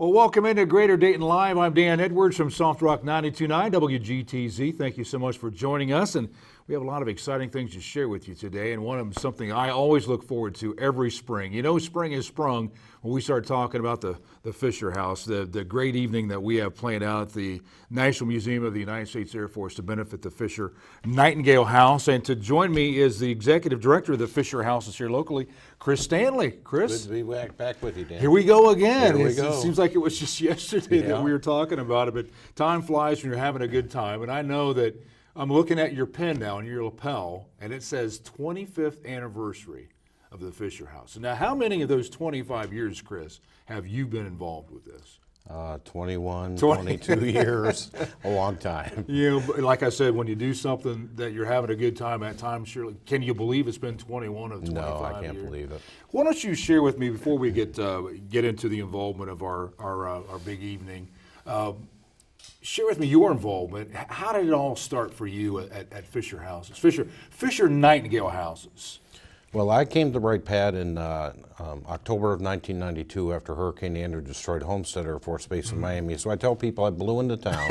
Well, welcome into Greater Dayton Live. I'm Dan Edwards from Soft Rock 92.9 WGTZ. Thank you so much for joining us. And we have a lot of exciting things to share with you today. And one of them, something I always look forward to every spring. You know, spring is sprung when we start talking about the Fisher House, the great evening that we have planned out at the National Museum of the United States Air Force to benefit the Fisher Nightingale House. And to join me is the executive director of the Fisher Houses here locally, Chris Stanley. Chris? Good to be back with you, Dan. Here we go again. Here we go. It seems like it was just yesterday that we were talking about it, but time flies when you're having a good time. And I know that I'm looking at your pen now on your lapel, and it says 25th anniversary of the Fisher House. Now, how many of those 25 years, Chris, have you been involved with this? 21, 22 years, a long time. You know, like I said, when you do something that you're having a good time at times, surely, can you believe it's been 21 of 25 years? No, I can't believe it. Why don't you share with me, before we get into the involvement of our big evening, share with me your involvement. How did it all start for you at Fisher Houses, Fisher Nightingale Houses? Well, I came to Wright-Pat in October of 1992 after Hurricane Andrew destroyed Homestead Air Force Base in Miami. So I tell people I blew into town.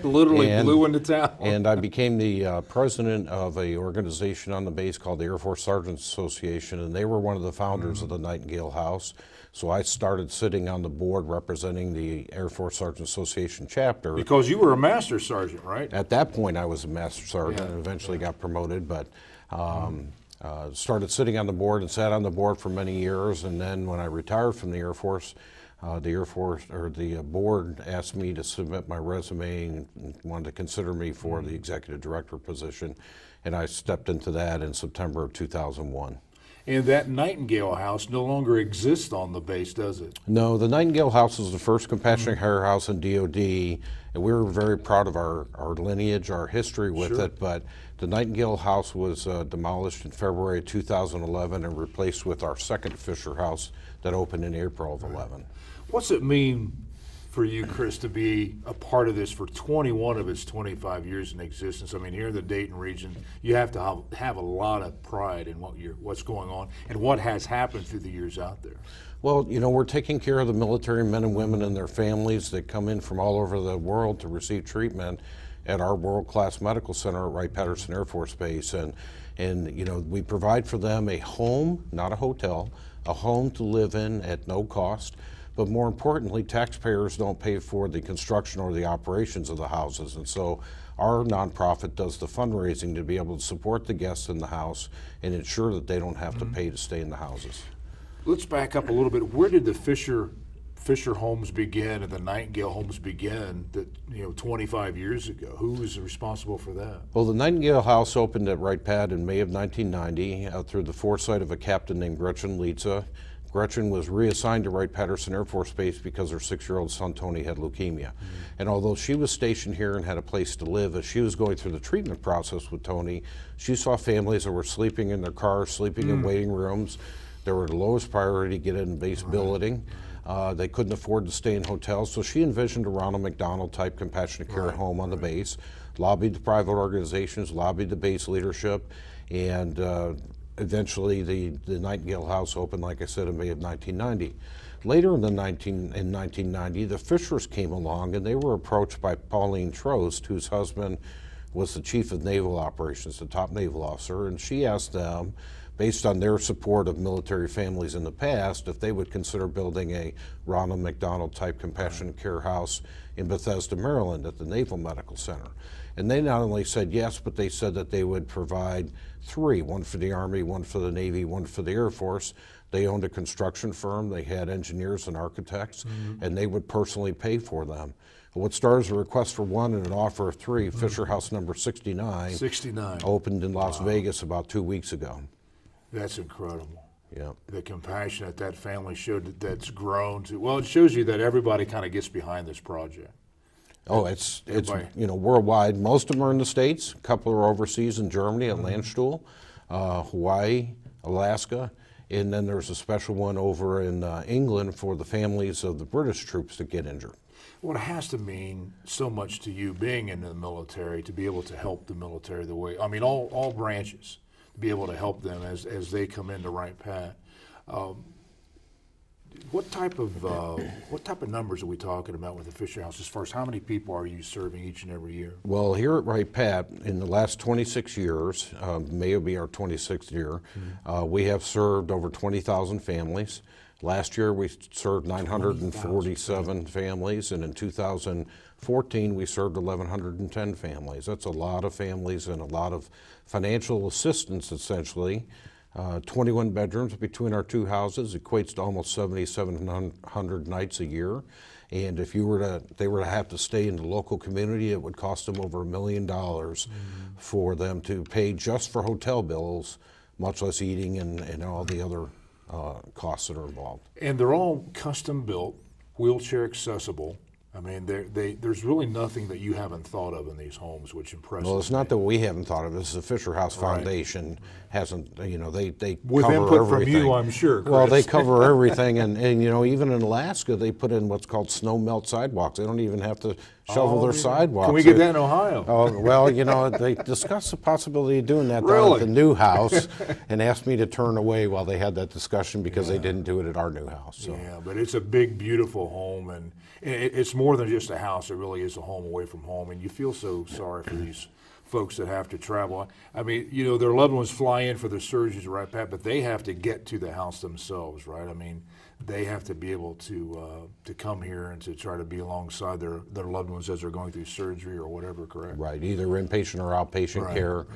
Literally blew into town. And I became the president of an organization on the base called the Air Force Sergeants Association, and they were one of the founders of the Nightingale House. So I started sitting on the board representing the Air Force Sergeant Association chapter. Because you were a master sergeant, right? At that point, I was a master sergeant and eventually got promoted, but started sitting on the board and sat on the board for many years. And then when I retired from the Air Force, the board asked me to submit my resume and wanted to consider me for the executive director position. And I stepped into that in September of 2001. And that Nightingale House no longer exists on the base, does it? No, the Nightingale House is the first compassionate care house in DOD, and we were very proud of our lineage, our history with it, but the Nightingale House was demolished in February 2011 and replaced with our second Fisher House that opened in April of 11. What's it mean for you, Chris, to be a part of this for 21 of its 25 years in existence? I mean, here in the Dayton region, you have to have a lot of pride in what's going on and what has happened through the years out there. Well, you know, we're taking care of the military men and women and their families that come in from all over the world to receive treatment at our world-class medical center at Wright-Patterson Air Force Base. And you know, we provide for them a home, not a hotel, a home to live in at no cost. But more importantly, taxpayers don't pay for the construction or the operations of the houses. And so our nonprofit does the fundraising to be able to support the guests in the house and ensure that they don't have to pay to stay in the houses. Let's back up a little bit. Where did the Fisher homes begin and the Nightingale homes begin, that, you know, 25 years ago? Who was responsible for that? Well, the Nightingale House opened at Wright-Pat in May of 1990 through the foresight of a captain named Gretchen Lietze. Gretchen was reassigned to Wright-Patterson Air Force Base because her 6-year-old son Tony had leukemia. And although she was stationed here and had a place to live, as she was going through the treatment process with Tony, she saw families that were sleeping in their cars, sleeping in waiting rooms. They were the lowest priority to get in base building. They couldn't afford to stay in hotels, so she envisioned a Ronald McDonald type compassionate care home on the base, lobbied the private organizations, lobbied the base leadership, and eventually the Nightingale House opened, like I said, in May of 1990. Later in 1990, the Fishers came along and they were approached by Pauline Trost, whose husband was the chief of naval operations, the top naval officer, and she asked them, based on their support of military families in the past, if they would consider building a Ronald McDonald type compassionate care house in Bethesda, Maryland at the Naval Medical Center. And they not only said yes, but they said that they would provide 3, one for the Army, one for the Navy, one for the Air Force. They owned a construction firm, they had engineers and architects, and they would personally pay for them. What started as a request for 1 and an offer of 3, Fisher House number 69, opened in Las Vegas about 2 weeks ago. That's incredible. Yeah. The compassion that family showed, that's grown to, well, it shows you that everybody kind of gets behind this project. Oh, it's you know, worldwide. Most of them are in the States. A couple are overseas in Germany at Landstuhl, Hawaii, Alaska, and then there's a special one over in England for the families of the British troops that get injured. Well, it has to mean so much to you being in the military to be able to help the military the way, I mean, all branches, to be able to help them as they come into Wright-Pat. what type of numbers are we talking about with the Fisher House as far as how many people are you serving each and every year? Well, here at Wright-Pat, in the last 26 years, May will be our 26th year, we have served over 20,000 families. Last year we served 947 families, and in 2014 we served 1,110 families. That's a lot of families and a lot of financial assistance, essentially. 21 bedrooms between our two houses equates to almost 7,700 nights a year. And if they were to have to stay in the local community, it would cost them over $1 million for them to pay just for hotel bills, much less eating and all the other costs that are involved. And they're all custom built, wheelchair accessible. I mean, there's really nothing that you haven't thought of in these homes, which impresses me. Well, it's not that we haven't thought of it. It's the Fisher House Foundation hasn't, you know, they with cover input everything. from you, I'm sure, Chris. Well, they cover everything, and you know, even in Alaska, they put in what's called snow melt sidewalks. They don't even have to shovel their sidewalks. Can we get that in Ohio? Oh, well, you know, they discussed the possibility of doing that down Really? at the new house and asked me to turn away while they had that discussion because they didn't do it at our new house. So. Yeah, but it's a big, beautiful home, and it's more than just a house. It really is a home away from home, and you feel so sorry for these folks that have to travel. I mean, you know, their loved ones fly in for their surgeries, right, Pat, but they have to get to the house themselves, right? I mean, they have to be able to come here and to try to be alongside their loved ones as they're going through surgery or whatever, correct? Right, either inpatient or outpatient care.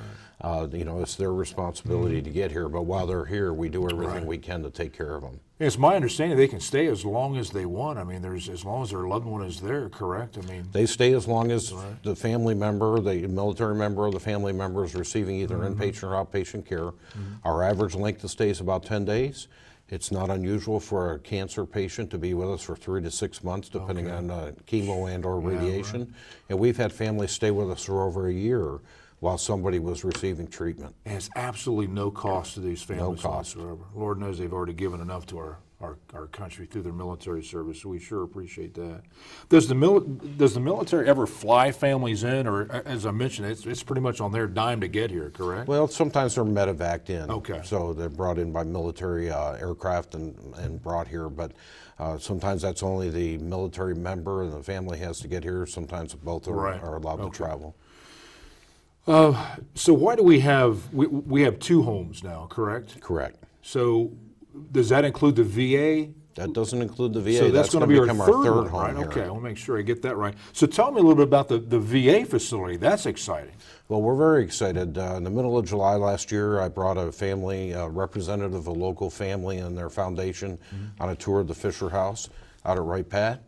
You know, it's their responsibility to get here, but while they're here, we do everything we can to take care of them. It's my understanding they can stay as long as they want. I mean, as long as their loved one is there, correct? I mean, they stay as long as the family member, the military member or the family member is receiving either inpatient or outpatient care. Our average length of stay is about 10 days. It's not unusual for a cancer patient to be with us for 3 to 6 months, depending on chemo and or radiation. And we've had families stay with us for over a year while somebody was receiving treatment. And it's absolutely no cost to these families No cost. whatsoever. Lord knows they've already given enough to our country through their military service, so we sure appreciate that. Does the military ever fly families in, or as I mentioned, it's pretty much on their dime to get here, correct? Well, sometimes they're medevaced in. Okay. So they're brought in by military aircraft and brought here, but sometimes that's only the military member and the family has to get here. Sometimes both are allowed to travel. So why do we have two homes now, correct? Correct. So does that include the VA? That doesn't include the VA. So that's going to be become our third one, home right? here. Okay, I want to make sure I get that right. So tell me a little bit about the VA facility. That's exciting. Well, we're very excited. In the middle of July last year, I brought a family, representative of a local family and their foundation on a tour of the Fisher House out at Wright-Pat.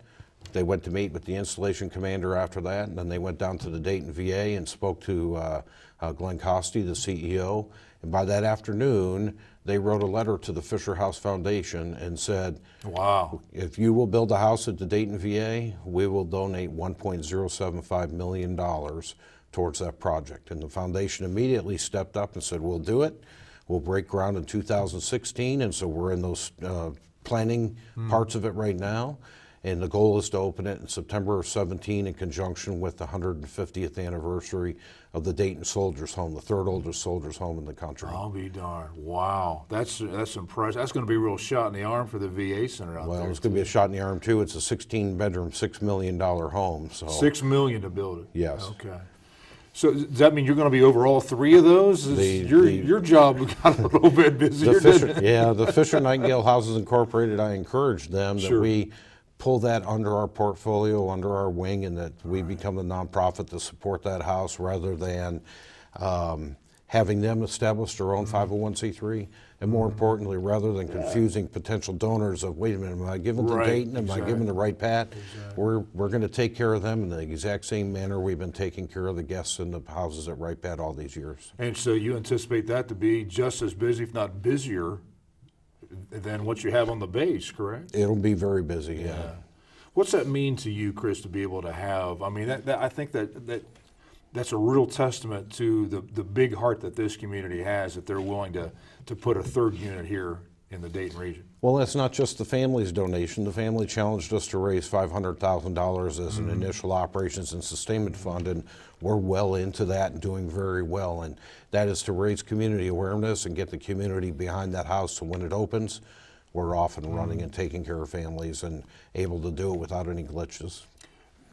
They went to meet with the installation commander after that, and then they went down to the Dayton VA and spoke to Glenn Costi, the CEO. And by that afternoon, they wrote a letter to the Fisher House Foundation and said, wow, if you will build a house at the Dayton VA, we will donate $1.075 million towards that project. And the foundation immediately stepped up and said, we'll do it. We'll break ground in 2016, and so we're in those planning parts of it right now. And the goal is to open it in September of 17 in conjunction with the 150th anniversary of the Dayton Soldiers Home, the third oldest soldiers home in the country. I'll be darned. Wow, that's impressive. That's going to be a real shot in the arm for the VA center out there. Well, it's going to be a shot in the arm too. It's a 16-bedroom, $6 million home. So $6 million to build it. Yes. Okay. So does that mean you're going to be over all three of those? Your job got a little bit busier, didn't it? Yeah, the Fisher Nightingale Houses Incorporated, I encouraged them that we pull that under our portfolio, under our wing, and that we become the nonprofit to support that house rather than having them establish their own 501c3. And more importantly, rather than confusing potential donors of, wait a minute, am I giving to Dayton? Am I giving to Wright-Pat? We're going to take care of them in the exact same manner we've been taking care of the guests in the houses at Wright-Pat all these years. And so you anticipate that to be just as busy, if not busier, than what you have on the base, correct? It'll be very busy, yeah. What's that mean to you, Chris, to be able to have? I mean, I think that's a real testament to the big heart that this community has, that they're willing to put a third unit here in the Dayton region. Well, that's not just the family's donation. The family challenged us to raise $500,000 as an initial operations and sustainment fund, and we're well into that and doing very well. And that is to raise community awareness and get the community behind that house, so when it opens, we're off and running and taking care of families and able to do it without any glitches.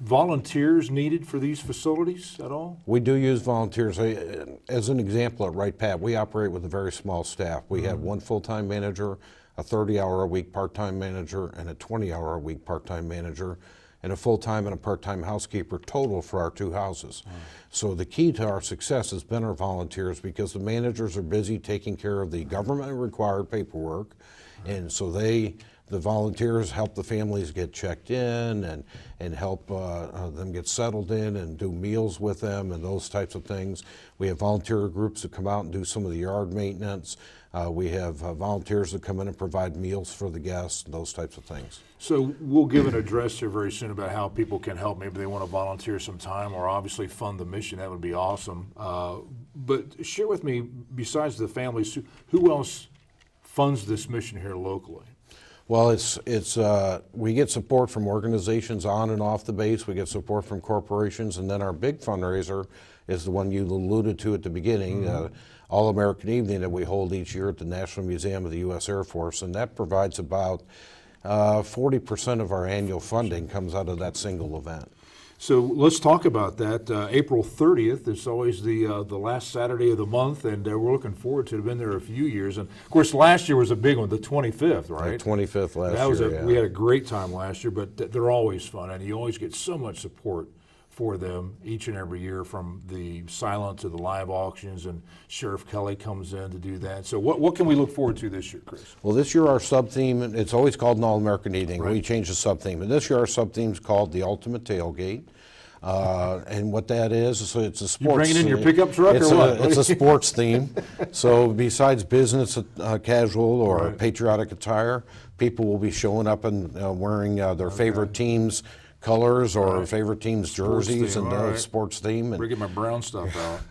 Volunteers needed for these facilities at all? We do use volunteers. As an example, at Wright-Pat, we operate with a very small staff. We have one full-time manager, a 30-hour-a-week part-time manager, and a 20-hour-a-week part-time manager, and a full-time and a part-time housekeeper total for our 2 houses. So the key to our success has been our volunteers, because the managers are busy taking care of the government-required paperwork, and so the volunteers help the families get checked in and help them get settled in and do meals with them and those types of things. We have volunteer groups that come out and do some of the yard maintenance. We have volunteers that come in and provide meals for the guests, those types of things. So we'll give an address here very soon about how people can help. Maybe they want to volunteer some time or obviously fund the mission. That would be awesome. But share with me, besides the families, who else funds this mission here locally? Well, we get support from organizations on and off the base. We get support from corporations, and then our big fundraiser is the one you alluded to at the beginning, All-American Evening that we hold each year at the National Museum of the U.S. Air Force, and that provides about 40% of our annual funding comes out of that single event. So let's talk about that. April 30th is always the last Saturday of the month, and we're looking forward to it. I've been there a few years, and of course last year was a big one, the 25th, right? The 25th last year, yeah. We had a great time last year, but they're always fun, and you always get so much support for them each and every year, from the silent to the live auctions, and Sheriff Kelly comes in to do that. So what can we look forward to this year, Chris? Well, this year our sub-theme, it's always called an All-American Evening. Right. We changed the sub-theme, and this year our sub-theme is called the Ultimate Tailgate. And what that is, so it's a sports. You bringing in your pickup truck or what? It's a sports theme. So besides business casual or Right. patriotic attire, people will be showing up and wearing their favorite team's colors or favorite team's jerseys theme, and all right. sports theme. And Bringing my brown stuff out.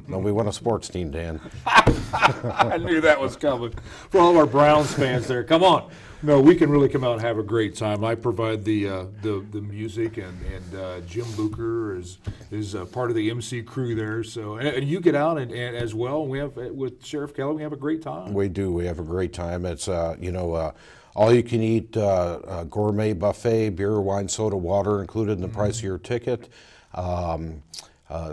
no, we want a sports team, Dan. I knew that was coming. For all of our Browns fans there, come on. No, we can really come out and have a great time. I provide the music, and Jim Luker is part of the MC crew there. So, and you get out and as well. We have with Sheriff Kelly, we have a great time. We do. We have a great time. It's all you can eat gourmet buffet, beer, wine, soda, water included in the price of your ticket.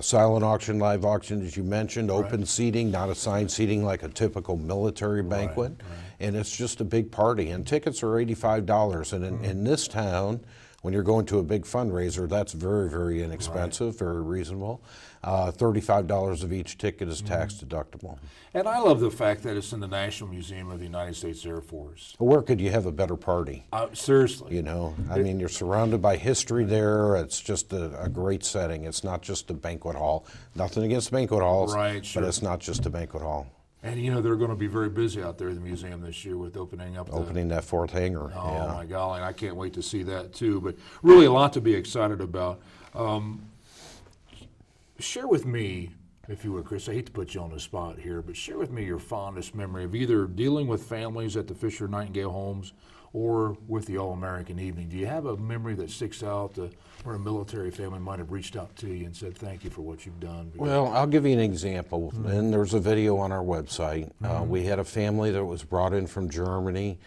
Silent auction, live auction, as you mentioned, open seating, not assigned seating like a typical military banquet. Right. And it's just a big party. And tickets are $85. And in this town, when you're going to a big fundraiser, that's very, very inexpensive, very reasonable. $35 of each ticket is tax deductible. And I love the fact that it's in the National Museum of the United States Air Force. Where could you have a better party? Seriously. You know, I mean, you're surrounded by history there. It's just a great setting. It's not just a banquet hall. Nothing against banquet halls, Right, sure. but it's not just a banquet hall. And you know, they're going to be very busy out there at the museum this year with opening up Opening that fourth hangar. Oh yeah. my golly, I can't wait to see that too. But really a lot to be excited about. Share with me, if you would, Chris, I hate to put you on the spot here, but share with me your fondest memory of either dealing with families at the Fisher Nightingale homes or with the All-American Evening. Do you have a memory that sticks out where a military family might have reached out to you and said, thank you for what you've done? Well, I'll give you an example, and there's a video on our website. We had a family that was brought in from Germany.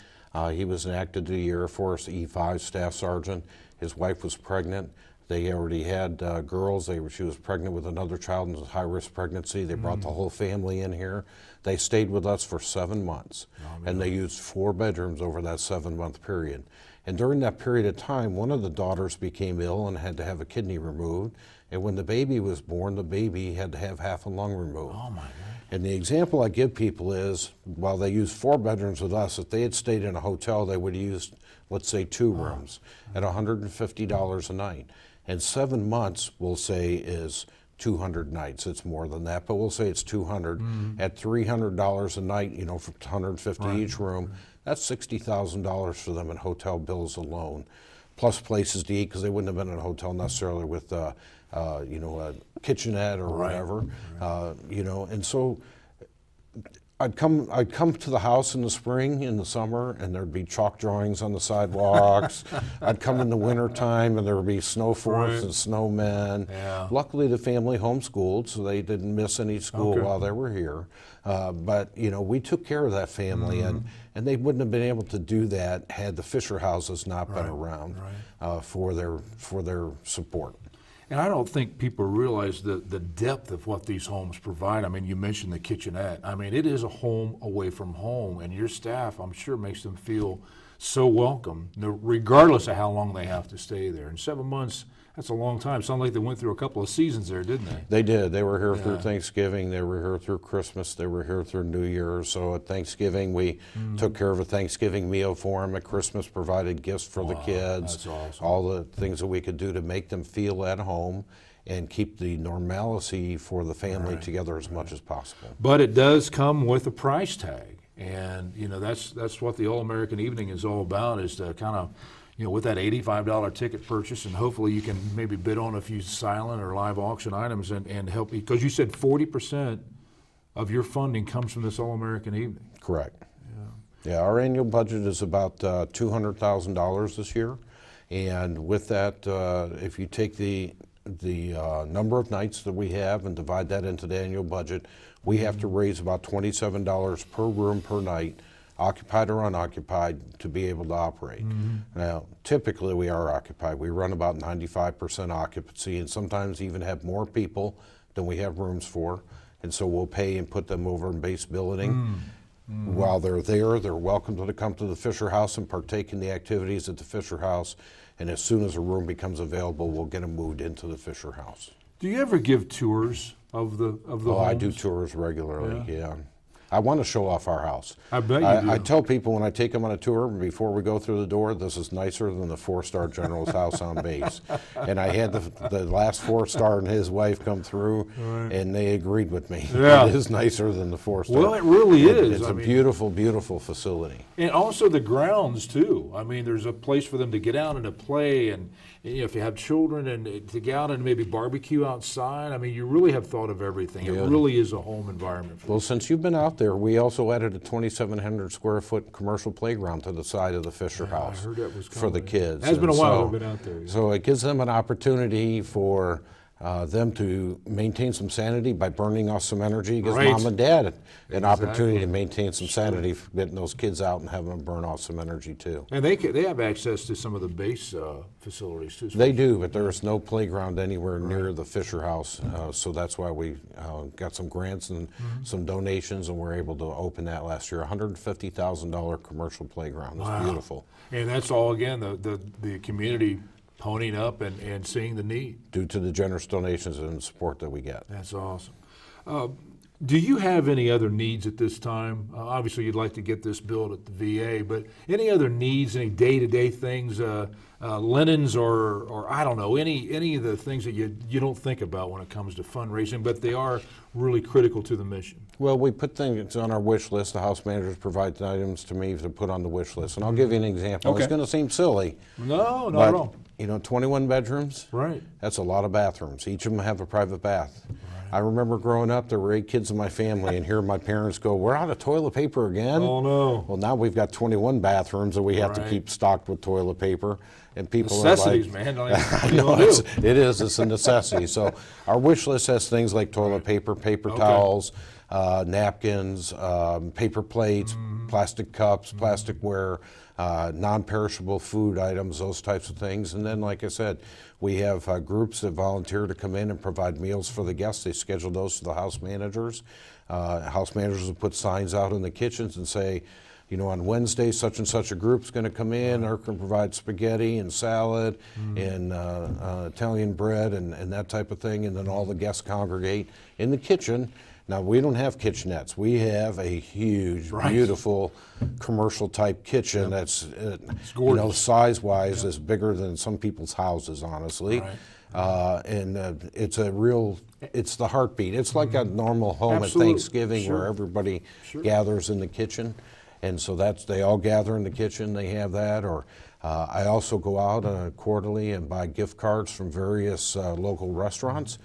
He was an active duty Air Force E5 staff sergeant. His wife was pregnant. They already had girls. She was pregnant with another child, and it was a high-risk pregnancy. They brought the whole family in here. They stayed with us for 7 months, and they used 4 bedrooms over that 7-month period. And during that period of time, one of the daughters became ill and had to have a kidney removed. And when the baby was born, the baby had to have half a lung removed. Oh my God. And the example I give people is, while they used 4 bedrooms with us, if they had stayed in a hotel, they would have used, let's say, 2 rooms at $150 a night. And 7 months, we'll say, is 200 nights. It's more than that, but we'll say it's 200. At $300 a night, you know, for 150 each room, that's $60,000 for them in hotel bills alone, plus places to eat, because they wouldn't have been in a hotel necessarily with, a kitchenette or whatever, you know. And so I'd come to the house in the spring, in the summer, and there'd be chalk drawings on the sidewalks. I'd come in the winter time, and there would be snow forests and snowmen. Yeah. Luckily, the family homeschooled, so they didn't miss any school while they were here. But you know, we took care of that family, and they wouldn't have been able to do that had the Fisher houses not been around for their support. And I don't think people realize the depth of what these homes provide. I mean, you mentioned the kitchenette. I mean, it is a home away from home, and your staff, I'm sure, makes them feel so welcome, regardless of how long they have to stay there. And 7 months, that's a long time. Sounds like they went through a couple of seasons there, didn't they? They did. They were here through Thanksgiving. They were here through Christmas. They were here through New Year's. So at Thanksgiving, we took care of a Thanksgiving meal for them. At Christmas, provided gifts for the kids. That's awesome. All the things that we could do to make them feel at home and keep the normalcy for the family together as much as possible. But it does come with a price tag. And, you know, that's what the All-American Evening is all about, is to kind of, you know, with that $85 ticket purchase, and hopefully you can maybe bid on a few silent or live auction items and help, because you said 40% of your funding comes from this All-American Evening. Correct. Yeah, our annual budget is about $200,000 this year. And with that, if you take the number of nights that we have and divide that into the annual budget, we have to raise about $27 per room per night, occupied or unoccupied, to be able to operate. Now, typically we are occupied. We run about 95% occupancy, and sometimes even have more people than we have rooms for. And so we'll pay and put them over in base billeting. While they're there, they're welcome to come to the Fisher House and partake in the activities at the Fisher House. And as soon as a room becomes available, we'll get them moved into the Fisher House. Do you ever give tours of the homes? I do tours regularly, yeah. I want to show off our house. I bet you do. I tell people when I take them on a tour, before we go through the door, this is nicer than the 4-star general's house on base. And I had the last 4-star and his wife come through, and they agreed with me. Yeah. It is nicer than the 4-star. Well, it really is. It's a beautiful, beautiful facility. And also the grounds, too. I mean, there's a place for them to get out and to play, and you know, if you have children, and to get out and maybe barbecue outside. I mean, you really have thought of everything. It really is a home environment for Well, since you've been out there, we also added a 2,700 square foot commercial playground to the side of the Fisher House I heard that was for the kids. It has been a And while so- I've been out there. So it gives them an opportunity for them to maintain some sanity by burning off some energy. It gives mom and dad an opportunity to maintain some sanity for getting those kids out and having them burn off some energy too. And they have access to some of the base facilities too. They do, but there is no playground anywhere near the Fisher House, so that's why we got some grants and some donations, and we're able to open that last year. $150,000 commercial playground. It's beautiful. And that's all, again, the community ponying up and seeing the need. Due to the generous donations and support that we get. That's awesome. Do you have any other needs at this time? Obviously, you'd like to get this built at the VA, but any other needs, any day-to-day things, linens or I don't know, any of the things that you don't think about when it comes to fundraising, but they are really critical to the mission? Well, we put things on our wish list. The house managers provide items to me to put on the wish list. And I'll give you an example. Okay. It's going to seem silly. No, not but, at all. You know, 21 bedrooms? Right. That's a lot of bathrooms. Each of them have a private bath. I remember growing up, there were 8 kids in my family, and hearing my parents go, "We're out of toilet paper again." Oh, no. Well, now we've got 21 bathrooms that we have to keep stocked with toilet paper. And people Necessities, are like, man. I know, it's a necessity. So our wish list has things like toilet paper, paper towels, napkins, paper plates, plastic cups, plasticware, non-perishable food items, those types of things. And then, like I said, we have groups that volunteer to come in and provide meals for the guests. They schedule those to the house managers. House managers will put signs out in the kitchens and say, you know, on Wednesday, such and such a group's going to come in. They're going to provide spaghetti and salad and Italian bread and that type of thing. And then all the guests congregate in the kitchen. Now, we don't have kitchenettes. We have a huge, beautiful commercial type kitchen that's, you know, size-wise is bigger than some people's houses, honestly. And it's the heartbeat. It's like a normal home at Thanksgiving where everybody gathers in the kitchen. And so they all gather in the kitchen, they have that. Or I also go out quarterly and buy gift cards from various local restaurants.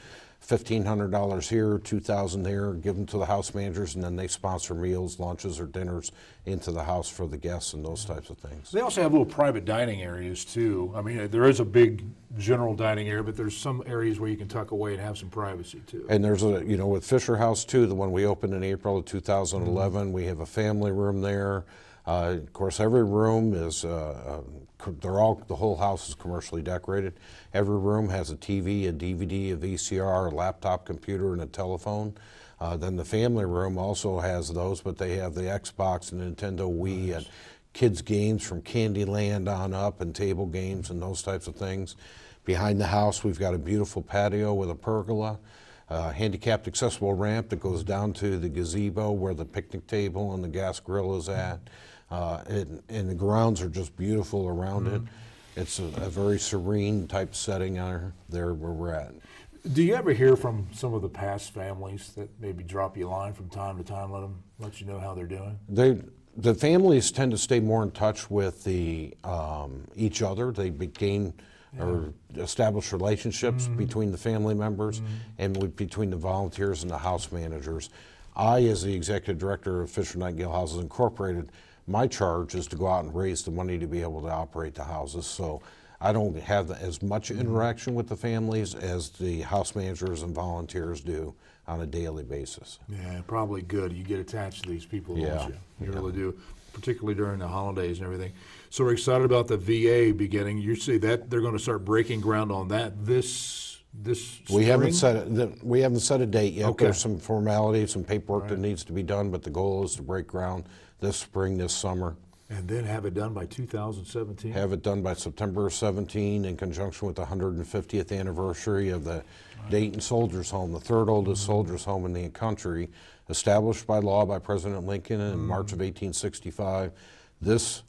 $1,500 here, $2,000 there, give them to the house managers, and then they sponsor meals, lunches, or dinners into the house for the guests and those types of things. They also have little private dining areas too. I mean, there is a big general dining area, but there's some areas where you can tuck away and have some privacy too. And there's a, you know, with Fisher House too, the one we opened in April of 2011, we have a family room there. Of course, every room is, the whole house is commercially decorated. Every room has a TV, a DVD, a VCR, a laptop computer, and a telephone. Then the family room also has those, but they have the Xbox and Nintendo Wii and kids games from Candyland on up and table games and those types of things. Behind the house, we've got a beautiful patio with a pergola, handicapped accessible ramp that goes down to the gazebo where the picnic table and the gas grill is at. And the grounds are just beautiful around it. It's a very serene type setting there where we're at. Do you ever hear from some of the past families that maybe drop you a line from time to time, let you know how they're doing? The families tend to stay more in touch with each other. They gain or establish relationships between the family members and between the volunteers and the house managers. I, as the executive director of Fisher Nightingale Houses Incorporated, my charge is to go out and raise the money to be able to operate the houses. So I don't have as much interaction with the families as the house managers and volunteers do on a daily basis. Yeah, probably good. You get attached to these people, don't Yeah, you? You really do, particularly during the holidays and everything. So we're excited about the VA beginning. You see that they're going to start breaking ground on that this spring? We haven't set a date yet. Okay. There's some formalities, some paperwork that needs to be done, but the goal is to break ground this spring, this summer. And then have it done by 2017? Have it done by September 17 in conjunction with the 150th anniversary of the Dayton Soldiers Home, the third oldest soldiers home in the country, established by law by President Lincoln in March of 1865. This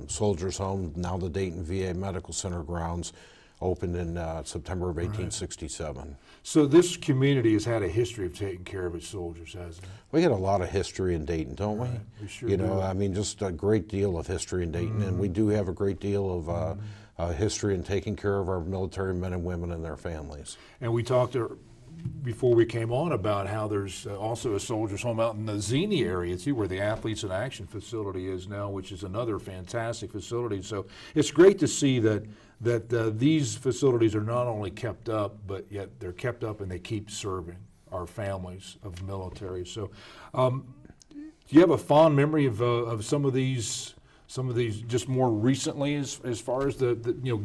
Soldiers Home, now the Dayton VA Medical Center grounds, opened in September of 1867. So this community has had a history of taking care of its soldiers, hasn't it? We had a lot of history in Dayton, don't we? We sure You know, do. I mean, just a great deal of history in Dayton, and we do have a great deal of history in taking care of our military men and women and their families. And we talked before we came on about how there's also a soldiers home out in the Xenia area too, where the Athletes in Action facility is now, which is another fantastic facility. So it's great to see that these facilities are not only kept up, but yet they're kept up and they keep serving our families of military. So do you have a fond memory of some of these just more recently as far as the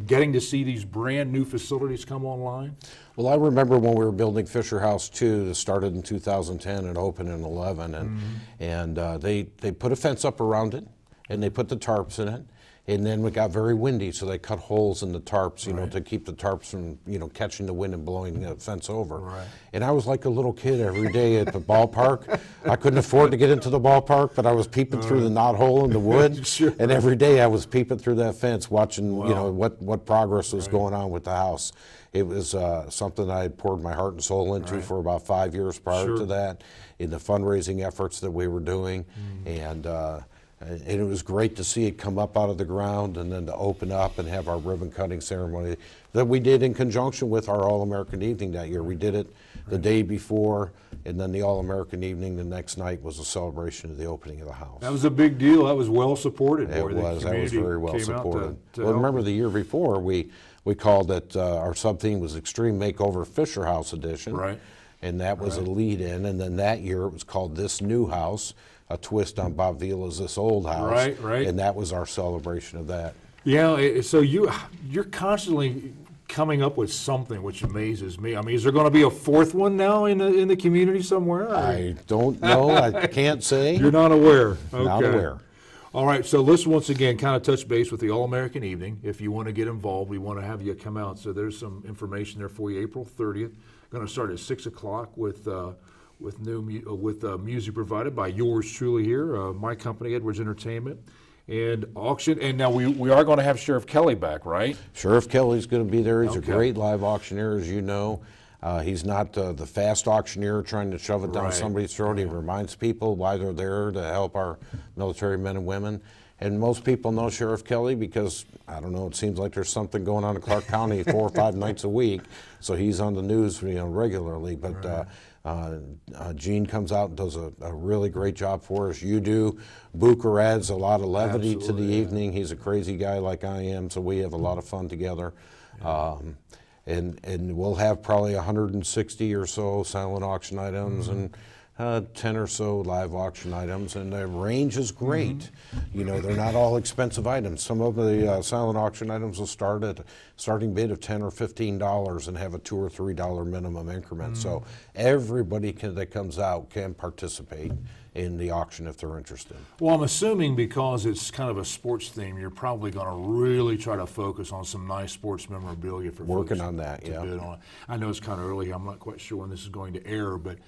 getting to see these brand new facilities come online? Well, I remember when we were building Fisher House 2 that started in 2010 and opened in 11, and they put a fence up around it, and they put the tarps in it. And then it got very windy, so they cut holes in the tarps, you know, to keep the tarps from, catching the wind and blowing the fence over. Right. And I was like a little kid every day at the ballpark. I couldn't afford to get into the ballpark, but I was peeping through the knothole in the wood. Sure. And every day I was peeping through that fence, watching, what progress was going on with the house. It was something I had poured my heart and soul into for about 5 years prior to that, in the fundraising efforts that we were doing. And it was great to see it come up out of the ground and then to open up and have our ribbon cutting ceremony that we did in conjunction with our All-American Evening that year. We did it the day before, and then the All-American Evening the next night was a celebration of the opening of the house. That was a big deal. That was well supported. It was. That was very well supported. Well, help. remember the year before, we called it, our sub-theme was Extreme Makeover Fisher House Edition. Right. And that was a lead-in, and then that year it was called This New House, a twist on Bob Vila's This Old House. Right. And that was our celebration of that. Yeah, so you're constantly coming up with something which amazes me. I mean, is there going to be a fourth one now in the community somewhere? Or? I don't know. I can't say. You're not aware. Okay. Not aware. All right, so let's once again kind of touch base with the All-American Evening. If you want to get involved, we want to have you come out. So there's some information there for you. April 30th, going to start at 6 o'clock with music provided by yours truly here, my company, Edwards Entertainment, and auction. And now we are going to have Sheriff Kelly back, right? Sheriff Kelly's going to be there. He's a great live auctioneer, as you know. He's not the fast auctioneer trying to shove it down somebody's throat. He reminds people why they're there to help our military men and women. And most people know Sheriff Kelly because, I don't know, it seems like there's something going on in Clark County 4 or 5 nights a week. So he's on the news, regularly. But Gene comes out and does a really great job for us. You do. Booker adds a lot of levity to the evening. He's a crazy guy like I am, so we have a lot of fun together. And we'll have probably 160 or so silent auction items and 10 or so live auction items, and the range is great. They're not all expensive items. Some of the silent auction items will start at a starting bid of $10 or $15 and have a $2 or $3 minimum increment. So everybody that comes out can participate in the auction if they're interested. Well, I'm assuming because it's kind of a sports theme, you're probably going to really try to focus on some nice sports memorabilia for working folks on that. to bid on. I know it's kind of early. I'm not quite sure when this is going to air, but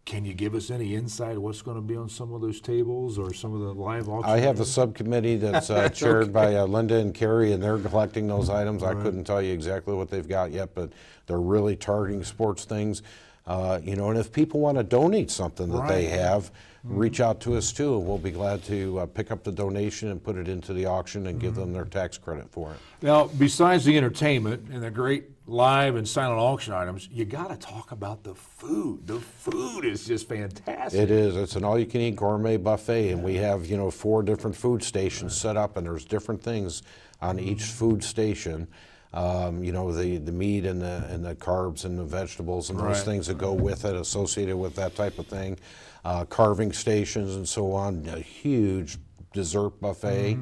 can you give us any insight of what's going to be on some of those tables or some of the live auctions? I have a subcommittee that's chaired by Linda and Carrie, and they're collecting those items. I couldn't tell you exactly what they've got yet, but they're really targeting sports things. And if people want to donate something that they have, reach out to us too, and we'll be glad to pick up the donation and put it into the auction and give them their tax credit for it. Now, besides the entertainment and the great live and silent auction items, you got to talk about the food. The food is just fantastic. It is. It's an all-you-can-eat gourmet buffet, and we have 4 different food stations set up, and there's different things on each food station. The meat and the carbs and the vegetables and those things that go with it, associated with that type of thing. Carving stations and so on. A huge dessert buffet,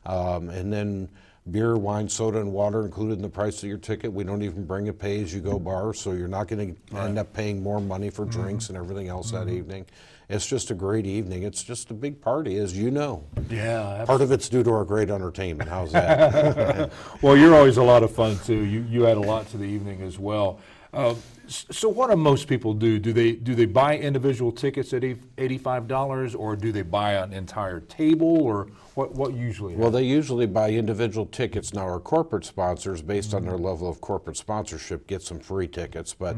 and then beer, wine, soda, and water included in the price of your ticket. We don't even bring a pay-as-you-go bar, so you're not going to end up paying more money for drinks and everything else that evening. It's just a great evening. It's just a big party, as you know. Yeah. Absolutely. Part of it's due to our great entertainment. How's that? Well, you're always a lot of fun, too. You add a lot to the evening as well. So what do most people do? Do they buy individual tickets at $85, or do they buy an entire table, or what usually happens? Well, they usually buy individual tickets. Now, our corporate sponsors, based on their level of corporate sponsorship, get some free tickets, but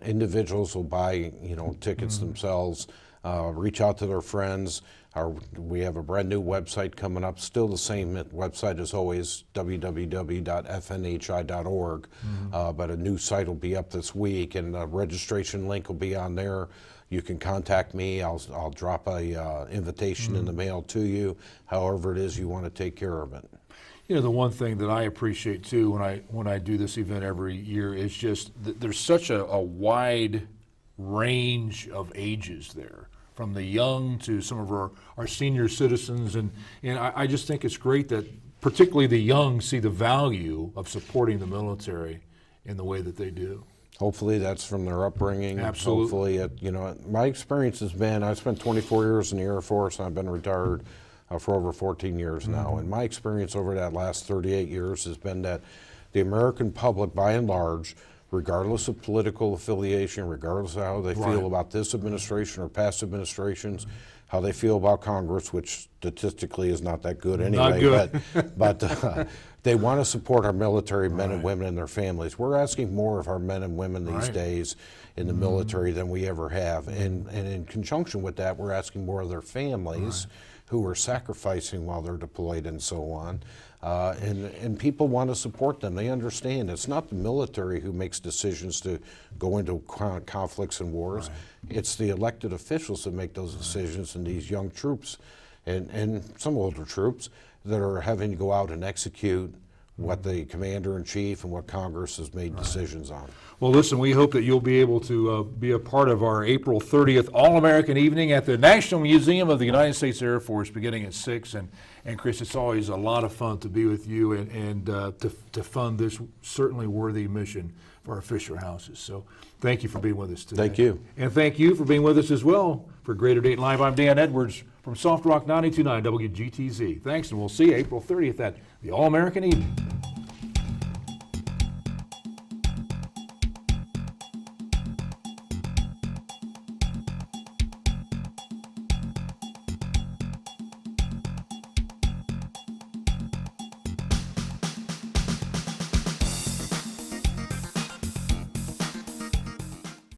individuals will buy tickets themselves, reach out to their friends. We have a brand new website coming up, still the same website as always, www.fnhi.org, but a new site will be up this week, and the registration link will be on there. You can contact me. I'll drop a invitation in the mail to you, however it is you want to take care of it. The one thing that I appreciate too when I do this event every year is just that there's such a wide range of ages there, from the young to some of our senior citizens, and I just think it's great that particularly the young see the value of supporting the military in the way that they do. Hopefully that's from their upbringing. Absolutely. Hopefully, my experience has been, I spent 24 years in the Air Force, and I've been retired for over 14 years now, and my experience over that last 38 years has been that the American public, by and large, regardless of political affiliation, regardless of how they feel about this administration or past administrations, how they feel about Congress, which statistically is not that good anyway. Not good. but they want to support our military men and women and their families. We're asking more of our men and women these days in the military than we ever have. And in conjunction with that, we're asking more of their families who are sacrificing while they're deployed and so on. And people want to support them. They understand it's not the military who makes decisions to go into conflicts and wars. It's the elected officials that make those decisions, and these young troops and some older troops that are having to go out and execute what the commander-in-chief and what Congress has made decisions on. Well, listen, we hope that you'll be able to be a part of our April 30th All-American Evening at the National Museum of the United States Air Force beginning at 6. And Chris, it's always a lot of fun to be with you and to fund this certainly worthy mission for our Fisher houses. So thank you for being with us today. Thank you. And thank you for being with us as well. For Greater Dayton Live, I'm Dan Edwards from Soft Rock 92.9 WGTZ. Thanks, and we'll see you April 30th at the All-American Evening.